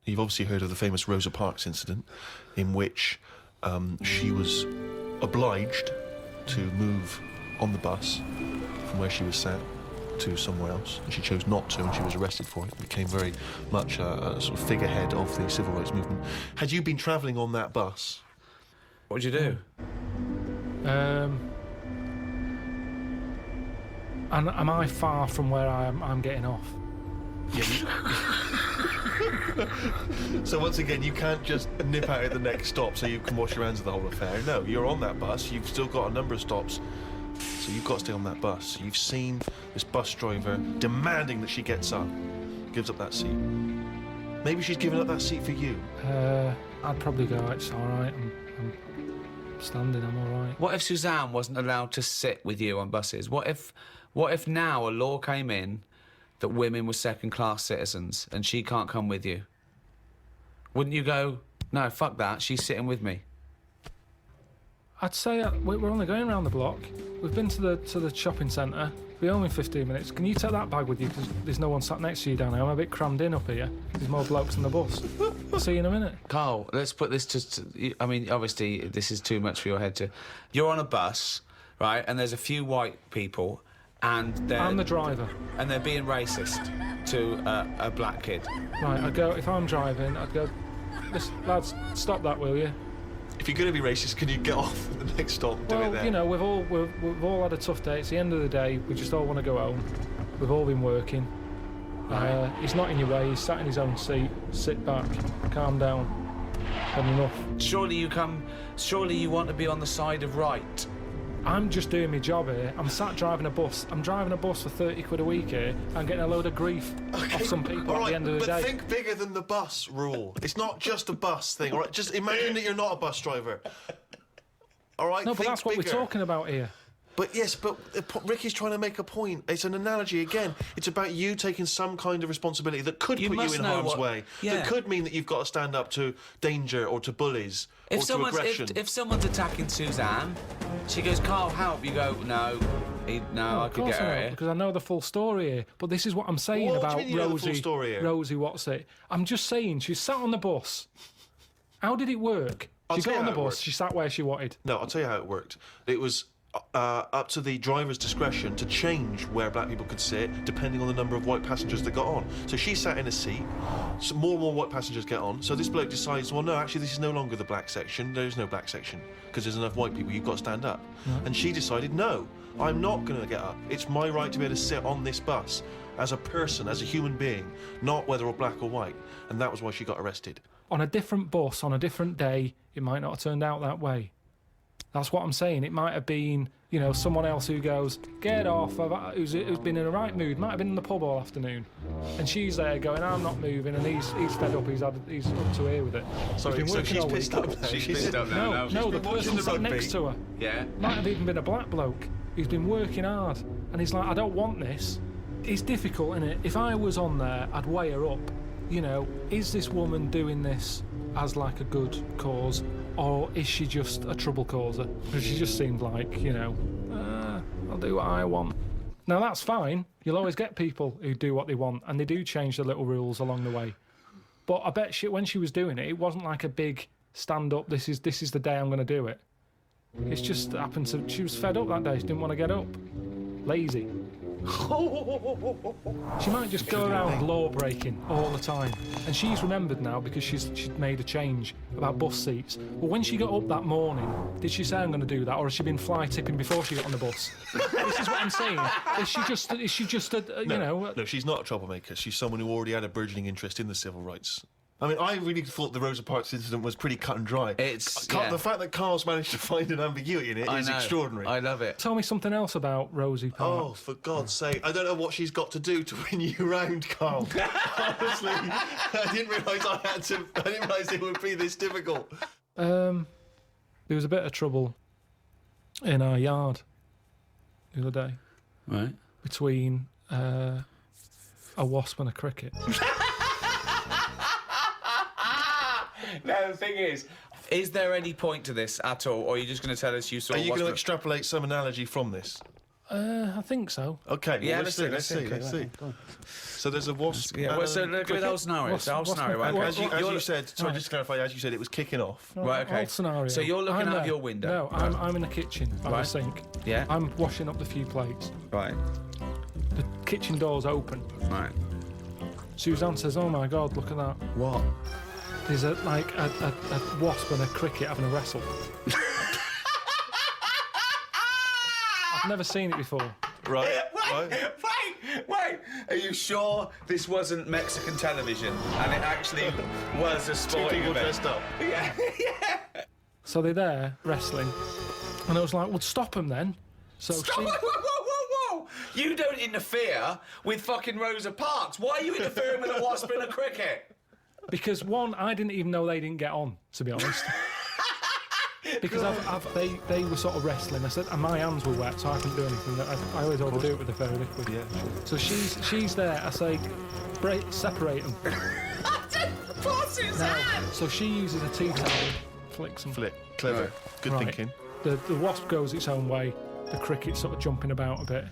You've obviously heard of the famous Rosa Parks incident, in which she was obliged to move on the bus from where she was sat to somewhere else, and she chose not to, and she was arrested for it. It became very much a sort of figurehead of the civil rights movement. Had you been travelling on that bus, what would you do? And am I far from where I'm getting off? So once again, you can't just nip out at the next stop so you can wash your hands of the whole affair. No, you're on that bus, you've still got a number of stops, so you've got to stay on that bus. So you've seen this bus driver demanding that she gets up, gives up that seat. Maybe she's given up that seat for you. I'd probably go, it's all right, I'm standing, I'm all right. What if Suzanne wasn't allowed to sit with you on buses? What if now a law came in that women were second-class citizens and she can't come with you? Wouldn't you go, no, fuck that, she's sitting with me? I'd say we're only going around the block. We've been to the shopping centre. We're only 15 minutes. Can you take that bag with you? Because there's no one sat next to you down here. I'm a bit crammed in up here. There's more blokes on the bus. I'll see you in a minute. Carl, let's put this I mean, obviously, this is too much for your head to... You're on a bus, right, and there's a few white people, and they're... I'm the driver. And they're being racist to a black kid. Right, I'd go... If I'm driving, I'd go... Listen, lads, stop that, will you? If you're going to be racist, can you get off at the next stop and do it there? You know, we've all had a tough day. It's the end of the day. We just all want to go home. We've all been working. He's not in your way. He's sat in his own seat. Sit back. Calm down. Had enough. Surely you want to be on the side of right. I'm just doing my job here. I'm sat driving a bus. I'm driving a bus for 30 quid a week here. I'm getting a load of grief off some people at the end of the day. But think bigger than the bus rule. It's not just a bus thing, all right? Just imagine that you're not a bus driver. All right? No, but that's what we're talking about here. But yes, but Ricky's trying to make a point. It's an analogy again. It's about you taking some kind of responsibility that could put you in harm's way. Yeah. That could mean that you've got to stand up to danger or to bullies or to aggression. If someone's attacking Suzanne, she goes, Carl, help. You go, no, I could get her here. Because I know the full story here. But this is what I'm saying about Rosie. What's it? I'm just saying she's sat on the bus. How did it work? She got on the bus. She sat where she wanted. No, I'll tell you how it worked. It was up to the driver's discretion to change where black people could sit depending on the number of white passengers that got on. So she sat in a seat, so more and more white passengers get on, so this bloke decides, well, no, actually, this is no longer the black section. There's no black section, because there's enough white people, you've got to stand up. And she decided, no, I'm not going to get up. It's my right to be able to sit on this bus as a person, as a human being, not whether or black or white. And that was why she got arrested. On a different bus, on a different day, it might not have turned out that way. That's what I'm saying. It might have been, you know, someone else who goes, get off, who's been in a right mood, might have been in the pub all afternoon. And she's there going, I'm not moving, and he's fed up, he's up to here with it. Sorry, so she's pissed up now. She's pissed up now. No, the person sat next to her. Yeah. Might have even been a black bloke who's been working hard. And he's like, I don't want this. It's difficult, innit? If I was on there, I'd weigh her up. You know, is this woman doing this as like a good cause, or is she just a trouble causer? Because she just seemed like, you know, I'll do what I want. Now that's fine. You'll always get people who do what they want, and they do change the little rules along the way. But I bet when she was doing it, it wasn't like a big stand up. This is the day I'm going to do it. It's just happened to. She was fed up that day. She didn't want to get up. Lazy. She might just go around law breaking all the time, and she's remembered now because she'd made a change about bus seats. But when she got up that morning, did she say I'm going to do that, or has she been fly tipping before she got on the bus? This is what I'm saying. Is she just you know? No, she's not a troublemaker. She's someone who already had a burgeoning interest in the civil rights. I mean, I really thought the Rosa Parks incident was pretty cut and dry. The fact that Carl's managed to find an ambiguity in it is extraordinary. I love it. Tell me something else about Rosie Parks. Oh, for God's sake. I don't know what she's got to do to win you round, Carl. Honestly, I didn't realise it would be this difficult. There was a bit of trouble in our yard the other day. Right. Between a wasp and a cricket. Now, the thing is there any point to this at all, or are you just going to tell us you saw... Are you going to extrapolate some analogy from this? I think so. Okay, Yeah, well, let's see. Okay, Go on. So there's a wasp. Yeah, and well, so a look at the cricket. whole scenario. What's- It's the whole what's scenario. my- Right? what- As you You're- said, sorry, just to clarify, as you said, it was kicking off. Right, okay. Old scenario. So you're looking I'm out of there. your window. No, I'm in the kitchen by the Right. sink. Yeah. I'm washing up the few plates. Right. The kitchen door's open. Right. Suzanne says, "Oh my God, look at that! What? There's a wasp and a cricket having a wrestle." I've never seen it before. Right, right. Wait! Are you sure this wasn't Mexican television and it actually was a Two sporting people event? dressed up. Yeah. So they're there wrestling, and I was like, "Well, stop them then." So Stop! she, Whoa! You don't interfere with fucking Rosa Parks. Why are you interfering with a wasp in a cricket? because one, I didn't even know they didn't get on, to be honest. Because they were sort of wrestling. I said, and my hands were wet, so I couldn't do anything. I always overdo it with the fairy liquid. Yeah, sure. So she's there. I say, separate them. So she uses a tea towel, flicks them. Flick. Clever. Right. Good Right. thinking. The wasp goes its own way. The cricket's sort of jumping about a bit.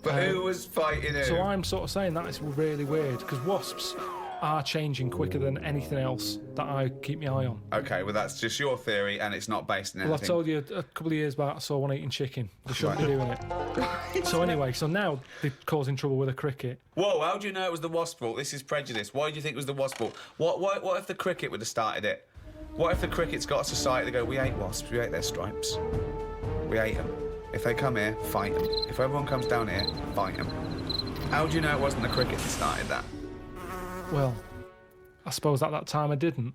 But who was fighting who? So I'm sort of saying that is really weird because wasps are changing quicker than anything else that I keep my eye on. Okay, well that's just your theory and it's not based on Well, I anything. told you a couple of years back I saw one eating chicken. They shouldn't be doing it. So anyway, so now they're causing trouble with a cricket. Whoa, how do you know it was the wasp fault? This is prejudice. Why do you think it was the wasp fault? What if the cricket would have started it? What if the cricket's got a society that go, we hate wasps, we hate their stripes. We hate them. If they come here, fight them. If everyone comes down here, fight them. How do you know it wasn't the cricket that started that? Well, I suppose at that time I didn't,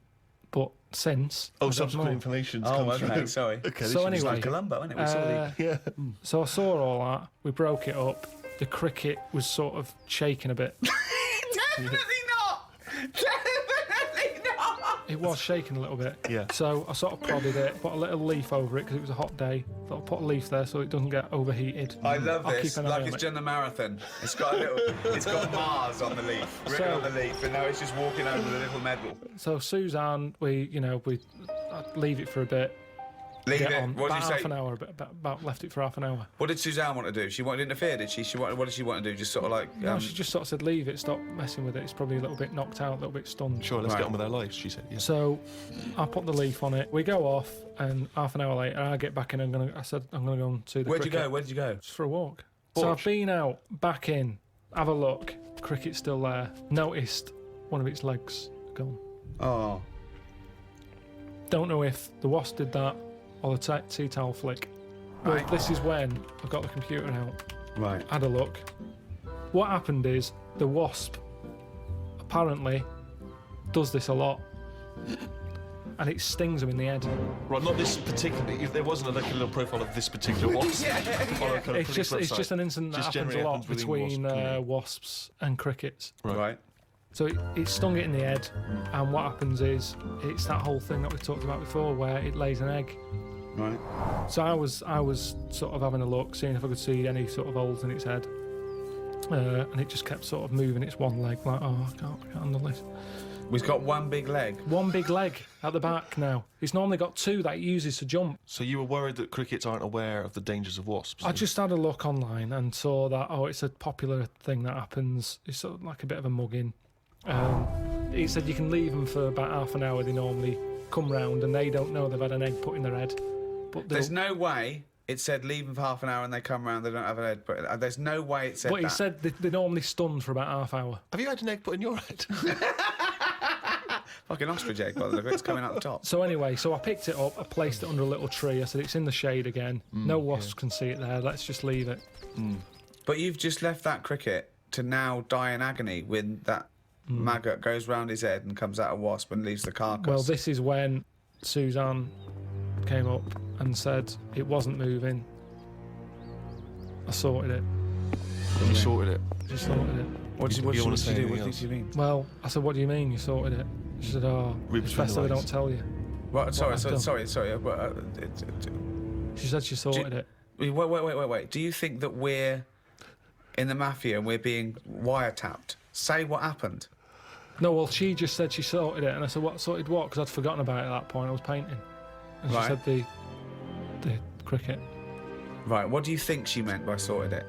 but since... Oh, I don't subsequent know. information's Oh, come okay, through. sorry. Okay, So this is anyway, like Columbo, isn't it? We saw the... yeah. So I saw all that, we broke it up, the cricket was sort of shaking a bit. Definitely not! Definitely not! It was shaking a little bit. Yeah. So I sort of prodded it, put a little leaf over it because it was a hot day. Thought I'd put a leaf there so it doesn't get overheated. I love I'll this. keep an eye Like on it's it. done the marathon. It's got a little. It's got Mars on the leaf, written So- on the leaf, and now it's just walking over the little medal. So Suzanne, I'd leave it for a bit. Leave Get it. on. What did About you half say? an hour, about left it for half an hour. What did Suzanne want to do? She wanted to interfere, did she? What did she want to do? Just sort of like. No, she just sort of said, leave it, stop messing with it. It's probably a little bit knocked out, a little bit stunned. Sure, let's Right. get on with our lives, she said. Yeah. So I put the leaf on it. We go off, and half an hour later, I get back in. I said, I'm going to go and see the Where'd you cricket. go? Where did you go? Just for a walk. So I've been out, back in, have a look. Cricket's still there. Noticed one of its legs gone. Oh. Don't know if the wasp did that or the tea towel flick. Well, Right. this is when I got the computer out, Right. had a look. What happened is the wasp apparently does this a lot, and it stings them in the head. Right, not this particular. If there wasn't like a little profile of this particular wasp. on a kind of It's just police it's website. an incident that Just happens a generally lot happens within between wasp community. wasps and crickets. Right. So it stung it in the head, and what happens is it's that whole thing that we talked about before, where it lays an egg. Right. So I was sort of having a look, seeing if I could see any sort of holes in its head, and it just kept sort of moving its one leg, like, oh, I can't handle this. We've got one big leg. One big leg at the back now. It's normally got two that it uses to jump. So you were worried that crickets aren't aware of the dangers of wasps? I just had a look online and saw that, it's a popular thing that happens. It's sort of like a bit of a mugging. It said you can leave them for about half an hour. They normally come round and they don't know they've had an egg put in their head. But There's no way it said leave them for half an hour and they come round, they don't have an head. But there's no way it said But he that. said they're normally stunned for about half hour. Have you had an egg put in your head? Fucking ostrich egg, by the way. It's coming out the top. So anyway, I picked it up, I placed it under a little tree. I said, it's in the shade again. No wasps can see it there. Let's just leave it. But you've just left that cricket to now die in agony when that maggot goes round his head and comes out a wasp and leaves the carcass. Well, this is when Suzanne came up and said it wasn't moving. I sorted it. You sorted it. Just sorted it. what you did wanna you say do? anything What else? did you mean? Well, I said, what do you mean you sorted it? She said, Read it's between best the if I lines. don't tell you. Right, sorry. I've done. She said she sorted it. Wait. Do you think that we're in the mafia and we're being wiretapped? Say what happened. No, well, she just said she sorted it, and I said, what, sorted what? Because I'd forgotten about it at that point, I was painting. And she Right. said the cricket. Right, what do you think she meant by sorted it?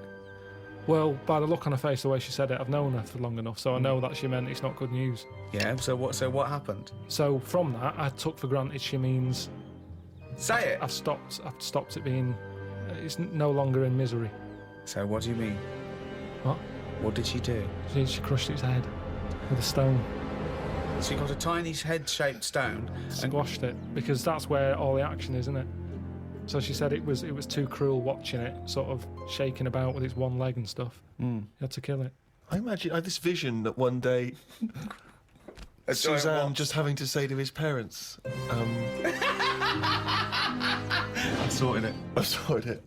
Well, by the look on her face, the way she said it, I've known her for long enough, so I know that she meant it's not good news. Yeah, so what happened? So from that, I took for granted she means Say it! I've stopped it being. It's no longer in misery. So what do you mean? What? What did she do? She crushed its head with a stone. She got a tiny head-shaped stone and Squashed it, because that's where all the action is, isn't it? So she said it was too cruel watching it sort of shaking about with its one leg and stuff. You had to kill it. I imagine I had this vision that one day Suzanne just having to say to his parents, I've sorted it.